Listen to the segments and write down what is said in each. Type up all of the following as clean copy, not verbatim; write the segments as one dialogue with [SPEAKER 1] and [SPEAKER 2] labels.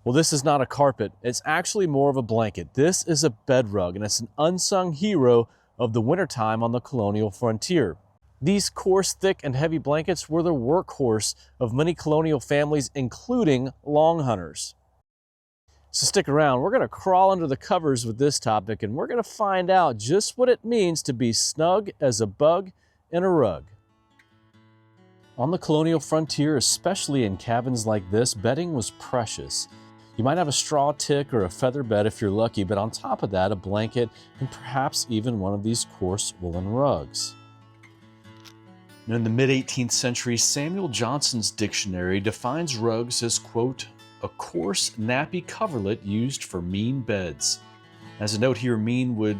[SPEAKER 1] Well, this is not a carpet. It's actually more of a blanket. This is a bed rug, and it's an unsung hero of the wintertime on the colonial frontier. These coarse, thick, and heavy blankets were the workhorse of many colonial families, including long hunters. So stick around. We're going to crawl under the covers with this topic, and we're going to find out just what it means to be snug as a bug in a rug. On the colonial frontier, especially in cabins like this, bedding was precious. You might have a straw tick or a feather bed if you're lucky, but on top of that, a blanket and perhaps even one of these coarse woolen rugs. Now, in the mid-18th century, Samuel Johnson's dictionary defines rugs as, quote, a coarse, nappy coverlet used for mean beds. As a note here, mean would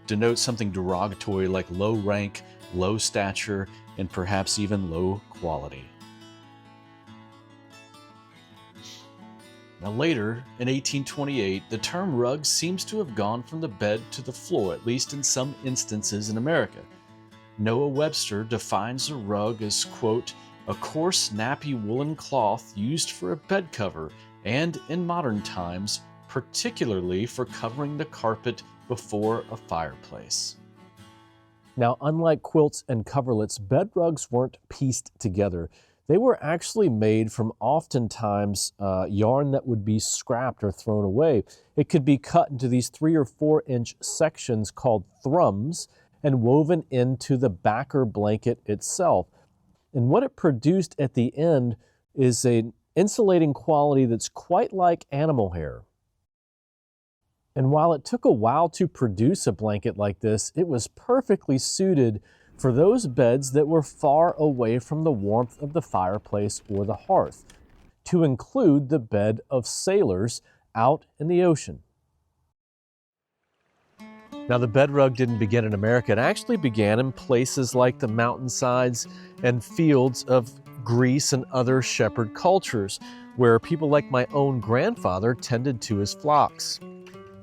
[SPEAKER 1] denote something derogatory like low rank, low stature, and perhaps even low quality. Now later, in 1828, the term rug seems to have gone from the bed to the floor, at least in some instances in America. Noah Webster defines a rug as, quote, a coarse, nappy woolen cloth used for a bed cover and, in modern times, particularly for covering the carpet before a fireplace. Now, unlike quilts and coverlets, bed rugs weren't pieced together. They were actually made from oftentimes yarn that would be scrapped or thrown away. It could be cut into these 3 or 4 inch sections called thrums and woven into the backer blanket itself. And what it produced at the end is an insulating quality that's quite like animal hair. And while it took a while to produce a blanket like this, it was perfectly suited for those beds that were far away from the warmth of the fireplace or the hearth, to include the bed of sailors out in the ocean. Now, the bed rug didn't begin in America. It actually began in places like the mountainsides and fields of Greece and other shepherd cultures, where people like my own grandfather tended to his flocks.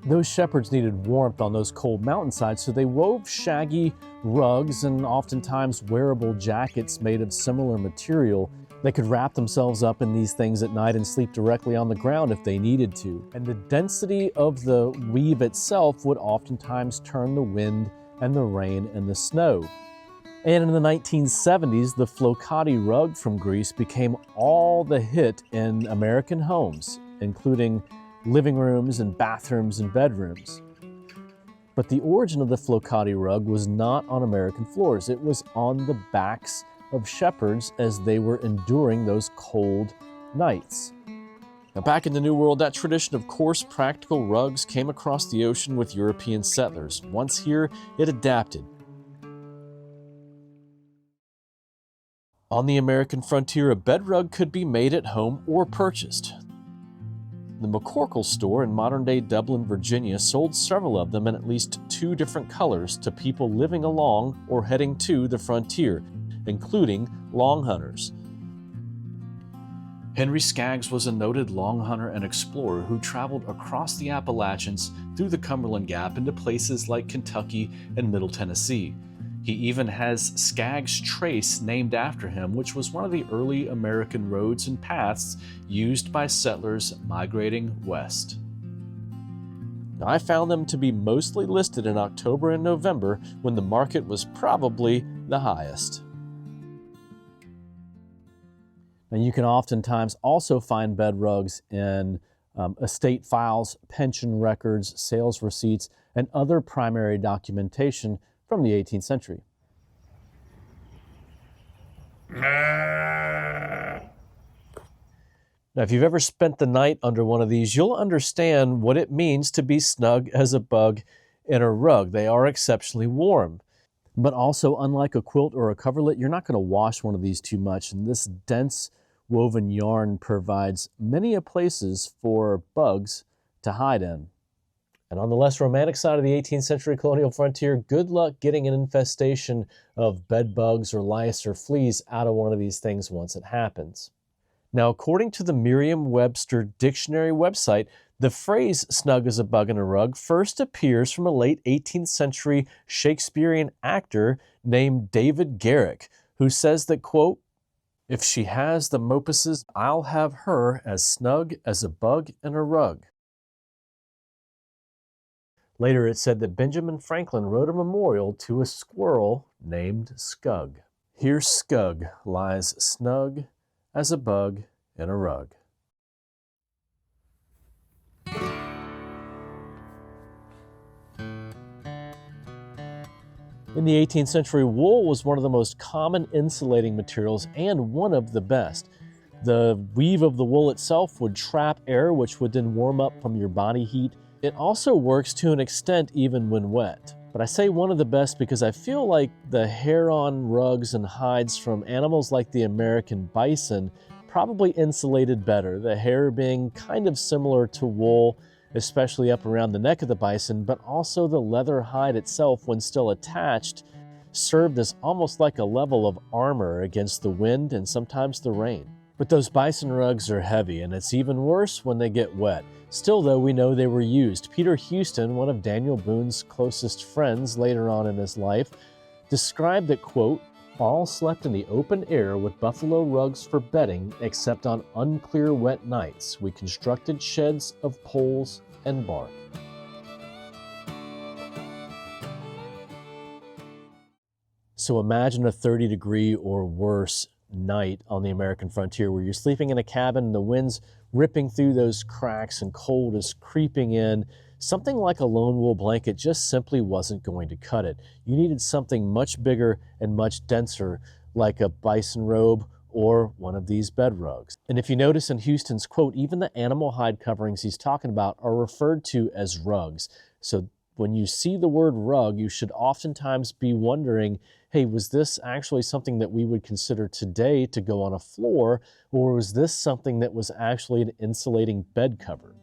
[SPEAKER 1] Those shepherds needed warmth on those cold mountainsides, so they wove shaggy rugs and oftentimes wearable jackets made of similar material. They could wrap themselves up in these things at night and sleep directly on the ground if they needed to. And the density of the weave itself would oftentimes turn the wind and the rain and the snow. And in the 1970s, the flocati rug from Greece became all the hit in American homes, including living rooms and bathrooms and bedrooms. But the origin of the flocati rug was not on American floors. It was on the backs of shepherds as they were enduring those cold nights. Now, back in the New World, that tradition of coarse, practical rugs came across the ocean with European settlers. Once here, it adapted. On the American frontier, a bed rug could be made at home or purchased. The McCorkle store in modern-day Dublin, Virginia, sold several of them in at least 2 different colors to people living along or heading to the frontier, including long hunters. Henry Skaggs was a noted long hunter and explorer who traveled across the Appalachians through the Cumberland Gap into places like Kentucky and Middle Tennessee. He even has Skaggs Trace named after him, which was one of the early American roads and paths used by settlers migrating west. Now, I found them to be mostly listed in October and November when the market was probably the highest. And you can oftentimes also find bed rugs in estate files, pension records, sales receipts, and other primary documentation from the 18th century. Now, if you've ever spent the night under one of these, you'll understand what it means to be snug as a bug in a rug. They are exceptionally warm. But also, unlike a quilt or a coverlet, you're not going to wash one of these too much. And this dense woven yarn provides many places for bugs to hide in. And on the less romantic side of the 18th century colonial frontier, good luck getting an infestation of bed bugs or lice or fleas out of one of these things once it happens. Now, according to the Merriam-Webster dictionary website, the phrase snug as a bug in a rug first appears from a late 18th century Shakespearean actor named David Garrick, who says that, quote, If she has the mopuses, I'll have her as snug as a bug in a rug. Later it said that Benjamin Franklin wrote a memorial to a squirrel named Scug. Here Scug lies snug as a bug in a rug. In the 18th century, wool was one of the most common insulating materials and one of the best. The weave of the wool itself would trap air, which would then warm up from your body heat. It also works to an extent even when wet. But I say one of the best because I feel like the hair on rugs and hides from animals like the American bison probably insulated better, the hair being kind of similar to wool, especially up around the neck of the bison, but also the leather hide itself, when still attached, served as almost like a level of armor against the wind and sometimes the rain. But those bison rugs are heavy, and it's even worse when they get wet. Still, though, we know they were used. Peter Houston, one of Daniel Boone's closest friends later on in his life, described that, quote, "All slept in the open air with buffalo rugs for bedding, except on unclear wet nights. We constructed sheds of poles and bark." So imagine a 30-degree or worse night on the American frontier where you're sleeping in a cabin and the wind's ripping through those cracks and cold is creeping in. Something like a lone wool blanket just simply wasn't going to cut it. You needed something much bigger and much denser, like a bison robe or one of these bed rugs. And if you notice in Houston's quote, even the animal hide coverings he's talking about are referred to as rugs. So when you see the word rug, you should oftentimes be wondering, hey, was this actually something that we would consider today to go on a floor, or was this something that was actually an insulating bed cover?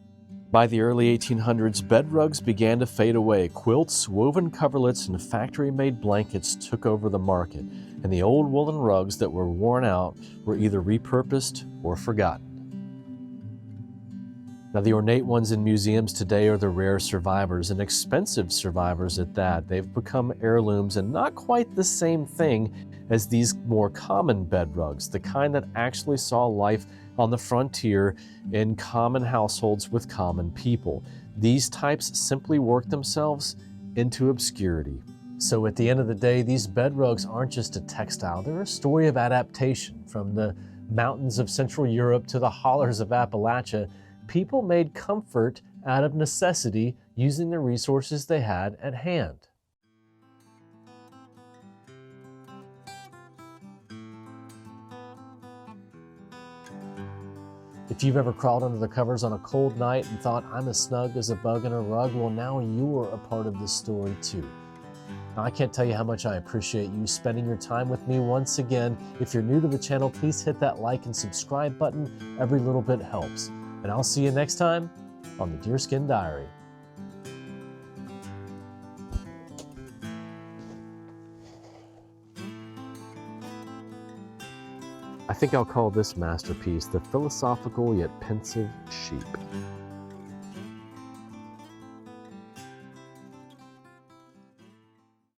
[SPEAKER 1] By the early 1800s, bed rugs began to fade away. Quilts, woven coverlets, and factory-made blankets took over the market, and the old woolen rugs that were worn out were either repurposed or forgotten. Now, the ornate ones in museums today are the rare survivors, and expensive survivors at that. They've become heirlooms and not quite the same thing as these more common bed rugs, the kind that actually saw life on the frontier in common households with common people. These types simply work themselves into obscurity. So at the end of the day, these bed rugs aren't just a textile, they're a story of adaptation. From the mountains of Central Europe to the hollers of Appalachia, people made comfort out of necessity using the resources they had at hand. If you've ever crawled under the covers on a cold night and thought, I'm as snug as a bug in a rug, well, now you're a part of this story too. Now, I can't tell you how much I appreciate you spending your time with me once again. If you're new to the channel, please hit that like and subscribe button. Every little bit helps. And I'll see you next time on the Deerskin Diary. I think I'll call this masterpiece the philosophical yet pensive sheep.